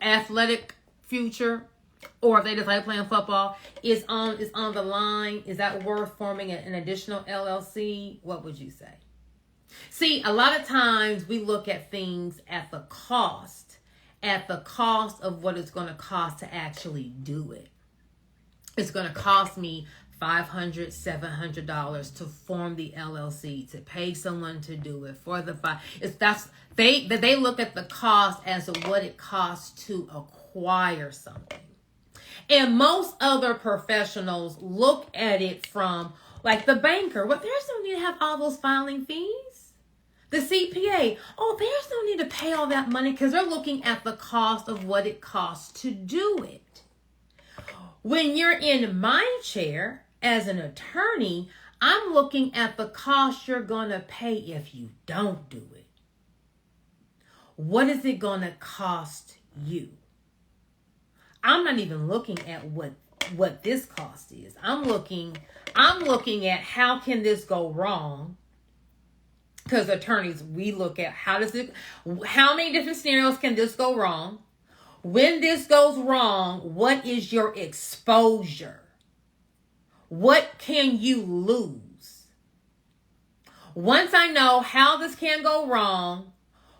athletic future, or if they just like playing football, is on the line, is that worth forming an additional LLC? What would you say? See, a lot of times we look at things at the cost of what it's going to cost to actually do it. It's going to cost me $500, $700 to form the LLC, to pay someone to do it for the they look at the cost as what it costs to acquire something. And most other professionals look at it from, like the banker, well, there's no need to have all those filing fees. The CPA, oh, there's no need to pay all that money because they're looking at the cost of what it costs to do it. When you're in my chair as an attorney, I'm looking at the cost you're going to pay if you don't do it. What is it going to cost you? I'm not even looking at what this cost is. I'm looking at how can this go wrong? Because attorneys, we look at how many different scenarios can this go wrong? When this goes wrong, what is your exposure? What can you lose? Once I know how this can go wrong,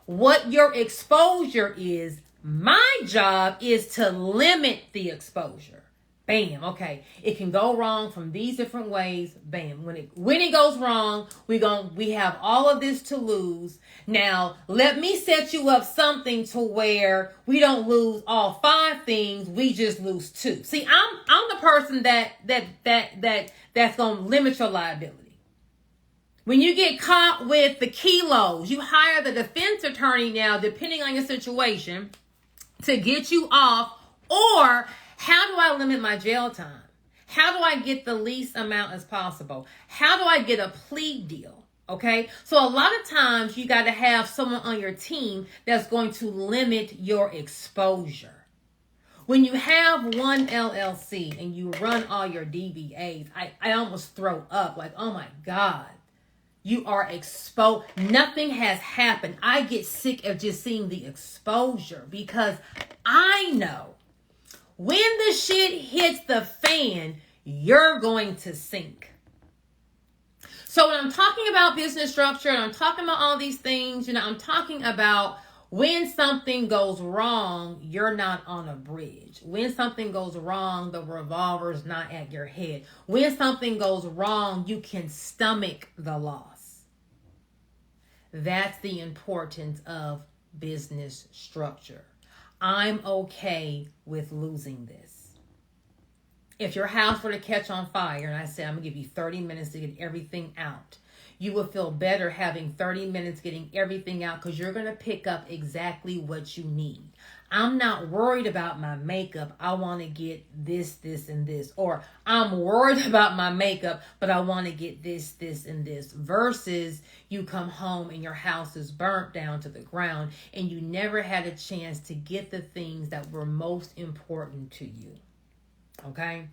what your exposure is, my job is to limit the exposure. Bam. Okay. It can go wrong from these different ways. Bam. When it goes wrong, we have all of this to lose. Now, let me set you up something to where we don't lose all 5 things. We just lose 2. See, I'm the person that's going to limit your liability. When you get caught with the kilos, you hire the defense attorney now, depending on your situation, to get you off. Or how do I limit my jail time? How do I get the least amount as possible? How do I get a plea deal? Okay, so a lot of times you got to have someone on your team that's going to limit your exposure. When you have one LLC and you run all your DBAs, I almost throw up like, oh my God, you are exposed. Nothing has happened. I get sick of just seeing the exposure because I know when the shit hits the fan, you're going to sink. So when I'm talking about business structure and I'm talking about all these things, I'm talking about when something goes wrong, you're not on a bridge. When something goes wrong, the revolver's not at your head. When something goes wrong, you can stomach the loss. That's the importance of business structure. I'm okay with losing this. If your house were to catch on fire and I said, I'm going to give you 30 minutes to get everything out, you will feel better having 30 minutes getting everything out because you're going to pick up exactly what you need. I'm not worried about my makeup. I want to get this, this, and this. Or I'm worried about my makeup, but I want to get this, this, and this. Versus you come home and your house is burnt down to the ground and you never had a chance to get the things that were most important to you. Okay?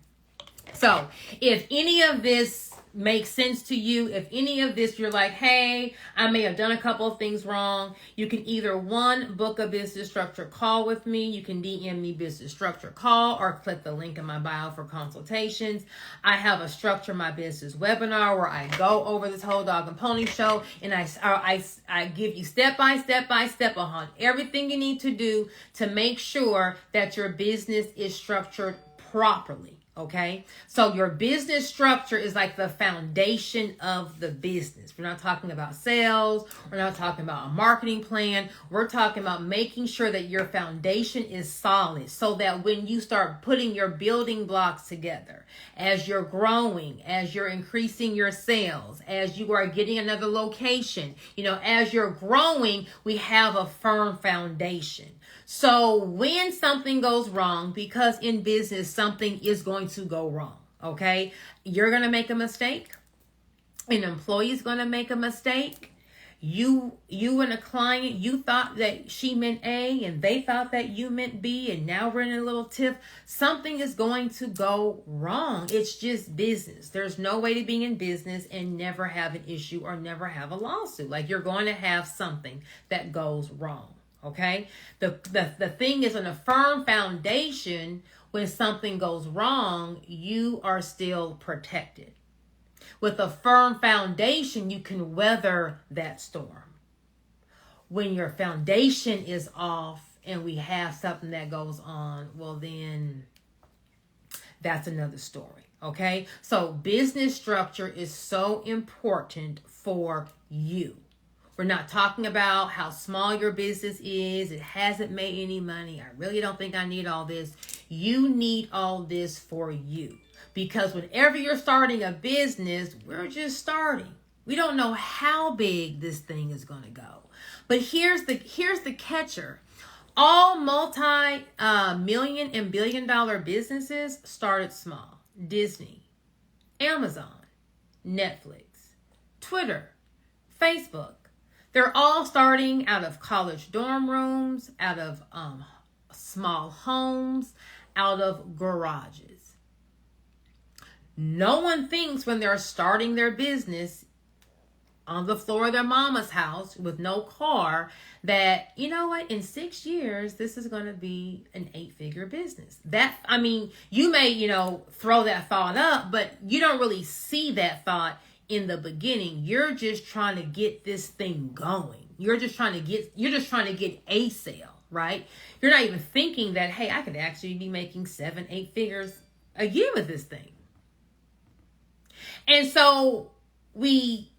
So if any of this makes sense to you, if any of this you're like, hey, I may have done a couple of things wrong, you can either book a business structure call with me. You can DM me business structure call or click the link in my bio for consultations. I have a Structure My Business webinar where I go over this whole dog and pony show and I give you step by step on everything you need to do to make sure that your business is structured properly. Okay, so your business structure is like the foundation of the business. We're not talking about sales. We're not talking about a marketing plan. We're talking about making sure that your foundation is solid so that when you start putting your building blocks together, as you're growing, as you're increasing your sales, as you are getting another location, as you're growing, we have a firm foundation. So when something goes wrong, because in business, something is going to go wrong, okay? You're going to make a mistake. An employee is going to make a mistake. You and a client, you thought that she meant A and they thought that you meant B and now we're in a little tiff. Something is going to go wrong. It's just business. There's no way to be in business and never have an issue or never have a lawsuit. Like you're going to have something that goes wrong. Okay, the thing is, on a firm foundation, when something goes wrong, you are still protected. With a firm foundation, you can weather that storm. When your foundation is off and we have something that goes on, well, then that's another story. Okay, so business structure is so important for you. We're not talking about how small your business is. It hasn't made any money. I really don't think I need all this. You need all this for you. Because whenever you're starting a business, we're just starting. We don't know how big this thing is going to go. But here's the catcher. All multi-million and billion-dollar businesses started small. Disney, Amazon, Netflix, Twitter, Facebook. They're all starting out of college dorm rooms, out of small homes, out of garages. No one thinks when they're starting their business on the floor of their mama's house with no car that, in 6 years, this is going to be an 8-figure business. You may, throw that thought up, but you don't really see that thought in the beginning. You're just trying to get this thing going. You're just trying to get a sale, right? You're not even thinking that, hey, I could actually be making 7-8 figures a year with this thing. And so we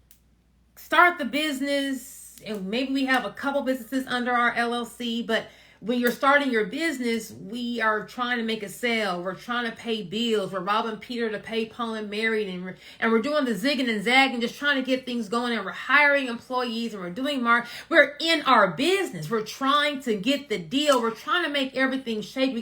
start the business and maybe we have a couple businesses under our LLC, but when you're starting your business, we are trying to make a sale. We're trying to pay bills. We're robbing Peter to pay Paul and Mary. And we're doing the zigging and zagging, just trying to get things going. And we're hiring employees and we're doing we're in our business. We're trying to get the deal. We're trying to make everything shake.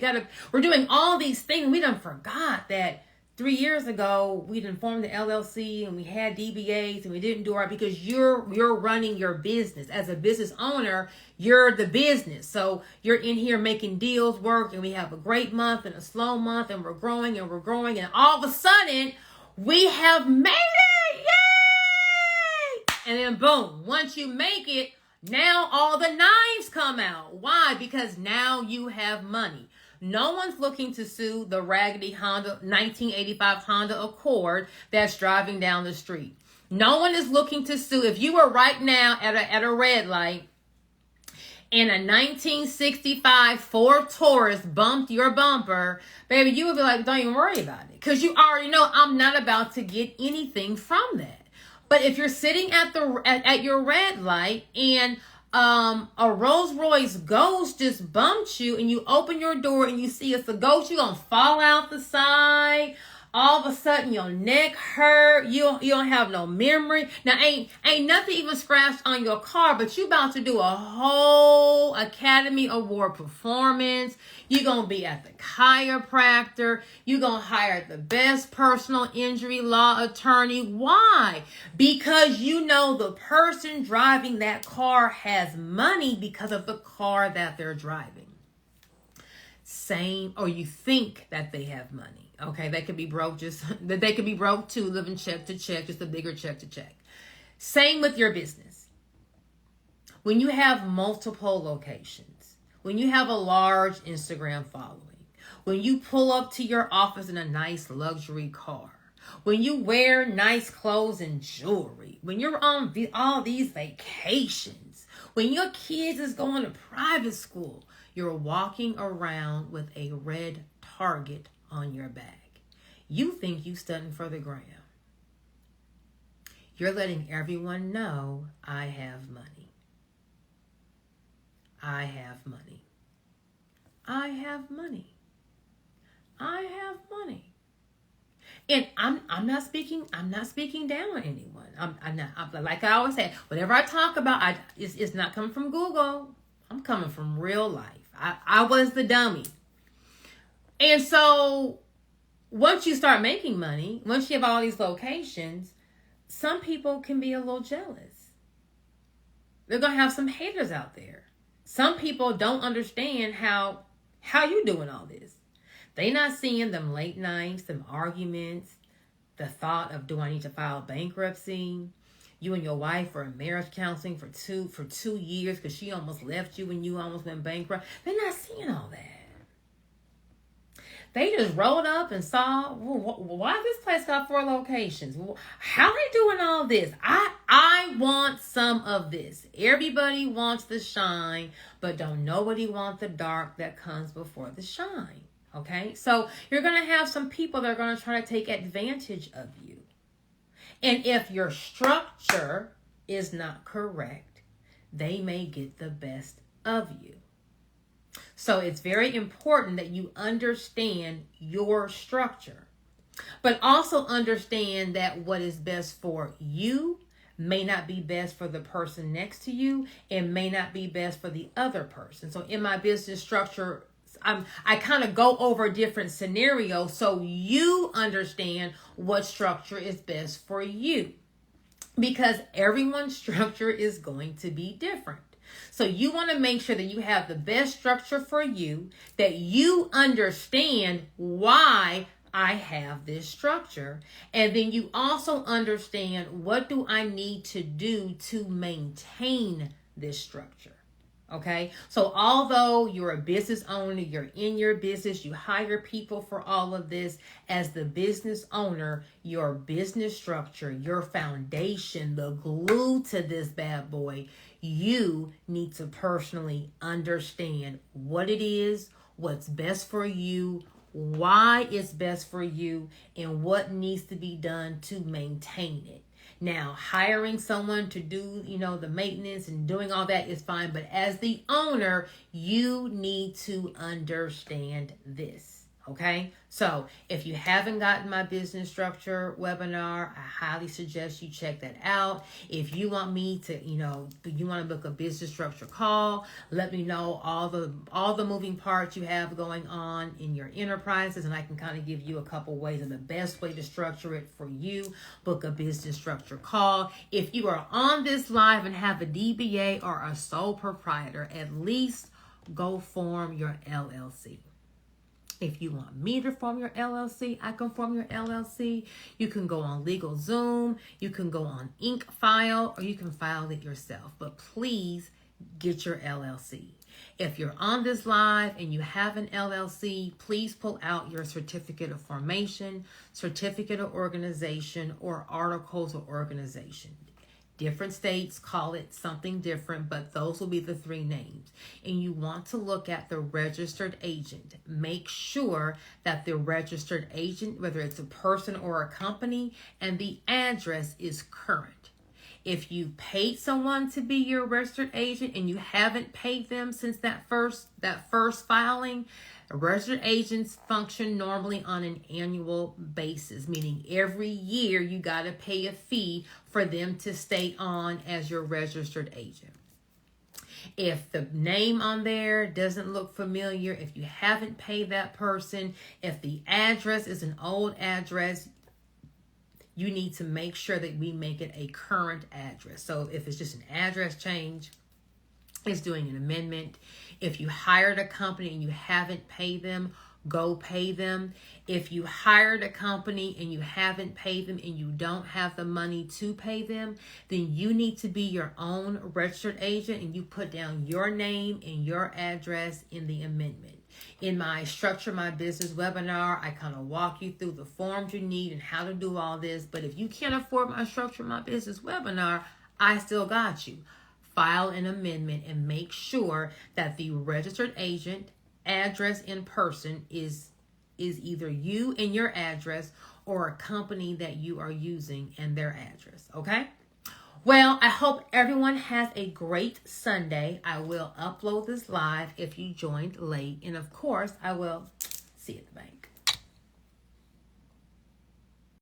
We're doing all these things. We done forgot that 3 years ago, we didn't form the LLC and we had DBAs and we didn't do our, because you're running your business. As a business owner, you're the business. So you're in here making deals work, and we have a great month and a slow month, and we're growing and we're growing, and all of a sudden we have made it. Yay! And then boom, once you make it, now all the knives come out. Why? Because now you have money. No one's looking to sue the raggedy Honda 1985 Honda Accord that's driving down the street. No one is looking to sue. If you were right now at a red light and a 1965 Ford Taurus bumped your bumper, baby, you would be like, don't even worry about it, because you already know I'm not about to get anything from that. But if you're sitting at your red light and a Rolls Royce Ghost just bumped you, and you open your door and you see it's a ghost, you're gonna fall out the side. All of a sudden your neck hurt. You don't have no memory. Now ain't nothing even scratched on your car, but you about to do a whole Academy Award performance. You're gonna be at the chiropractor. You're gonna hire the best personal injury law attorney. Why? Because you know the person driving that car has money because of the car that they're driving. Same, or you think that they have money. Okay, they could be broke, they could be broke too, living check to check, just a bigger check to check. Same with your business. When you have multiple locations, when you have a large Instagram following, when you pull up to your office in a nice luxury car, when you wear nice clothes and jewelry, when you're on all these vacations, when your kids is going to private school, you're walking around with a red Target on your bag. You think you studying for the gram. You're letting everyone know, I have money. I have money. I have money. I have money. And I'm not speaking down on anyone. I'm not, like I always say, whatever I talk about, it's not coming from Google. I'm coming from real life. I was the dummy. And so once you start making money, once you have all these locations, some people can be a little jealous. They're going to have some haters out there. Some people don't understand how you doing all this. They not seeing them late nights, them arguments, the thought of, do I need to file bankruptcy? You and your wife are in marriage counseling for 2 years because she almost left you when you almost went bankrupt. They're not seeing all that. They just rolled up and saw, well, why this place got 4 locations? How they doing all this? I want some of this. Everybody wants the shine, but don't nobody want the dark that comes before the shine. Okay? So you're going to have some people that are going to try to take advantage of you. And if your structure is not correct, they may get the best of you. So it's very important that you understand your structure, but also understand that what is best for you may not be best for the person next to you, and may not be best for the other person. So in my business structure, I kind of go over different scenarios so you understand what structure is best for you, because everyone's structure is going to be different. So you want to make sure that you have the best structure for you, that you understand why I have this structure. And then you also understand, what do I need to do to maintain this structure? Okay, so although you're a business owner, you're in your business, you hire people for all of this, as the business owner, your business structure, your foundation, the glue to this bad boy, you need to personally understand what it is, what's best for you, why it's best for you, and what needs to be done to maintain it. Now, hiring someone to do, the maintenance and doing all that is fine. But as the owner, you need to understand this. Okay, so if you haven't gotten my business structure webinar, I highly suggest you check that out. If you want me to, you want to book a business structure call, let me know all the moving parts you have going on in your enterprises, and I can kind of give you a couple ways and the best way to structure it for you. Book a business structure call. If you are on this live and have a DBA or a sole proprietor, at least go form your LLC. If you want me to form your LLC, I can form your LLC. You can go on LegalZoom, you can go on InkFile, or you can file it yourself. But please get your LLC. If you're on this live and you have an LLC, please pull out your certificate of formation, certificate of organization, or articles of organization. Different states call it something different, but those will be the three names. And you want to look at the registered agent. Make sure that the registered agent, whether it's a person or a company, and the address is current. If you paid someone to be your registered agent and you haven't paid them since that first filing, registered agents function normally on an annual basis, meaning every year you got to pay a fee for them to stay on as your registered agent. If the name on there doesn't look familiar, if you haven't paid that person, if the address is an old address, you need to make sure that we make it a current address. So if it's just an address change, it's doing an amendment. If you hired a company and you haven't paid them, go pay them. If you hired a company and you haven't paid them and you don't have the money to pay them, then you need to be your own registered agent and you put down your name and your address in the amendment. In my Structure My Business webinar, I kind of walk you through the forms you need and how to do all this. But if you can't afford my Structure My Business webinar, I still got you. File an amendment and make sure that the registered agent address in person is either you and your address or a company that you are using and their address. Okay? Well, I hope everyone has a great Sunday. I will upload this live if you joined late. And of course, I will see you at the bank.